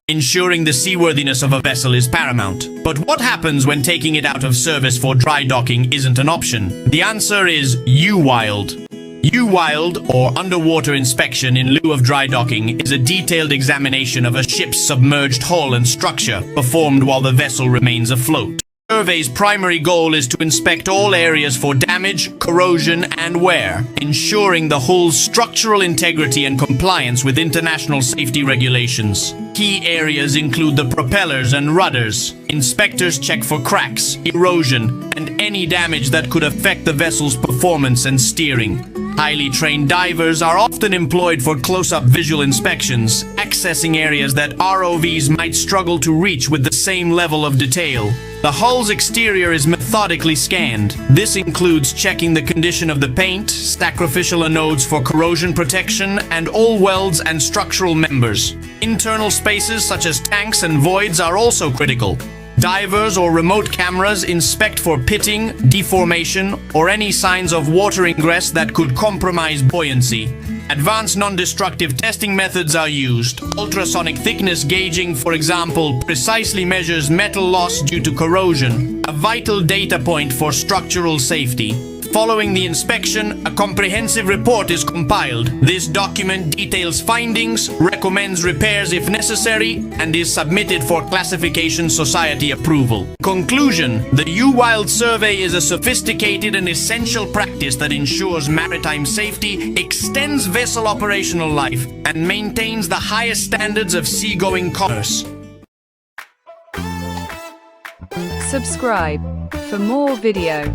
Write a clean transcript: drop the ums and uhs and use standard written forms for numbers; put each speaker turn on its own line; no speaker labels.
Ensuring the seaworthiness of a vessel is paramount. But what happens when taking it out of service for dry docking isn't an option? The answer is UWILD. UWILD, or Underwater Inspection in lieu of dry docking, is a detailed examination of a ship's submerged hull and structure, performed while the vessel remains afloat. The survey's primary goal is to inspect all areas for damage, corrosion, and wear, ensuring the hull's structural integrity and compliance with international safety regulations. Key areas include the propellers and rudders. Inspectors check for cracks, erosion, and any damage that could affect the vessel's performance and steering. Highly trained divers are often employed for close-up visual inspections, accessing areas that ROVs might struggle to reach with the same level of detail. The hull's exterior is methodically scanned. This includes checking the condition of the paint, sacrificial anodes for corrosion protection, and all welds and structural members. Internal spaces such as tanks and voids are also critical. Divers or remote cameras inspect for pitting, deformation, or any signs of water ingress that could compromise buoyancy. Advanced non-destructive testing methods are used. Ultrasonic thickness gauging, for example, precisely measures metal loss due to corrosion, a vital data point for structural safety. Following the inspection, a comprehensive report is compiled. This document details findings, recommends repairs if necessary, and is submitted for Classification Society approval. Conclusion: the UWILD survey is a sophisticated and essential practice that ensures maritime safety, extends vessel operational life, and maintains the highest standards of seagoing commerce.
Subscribe for more video.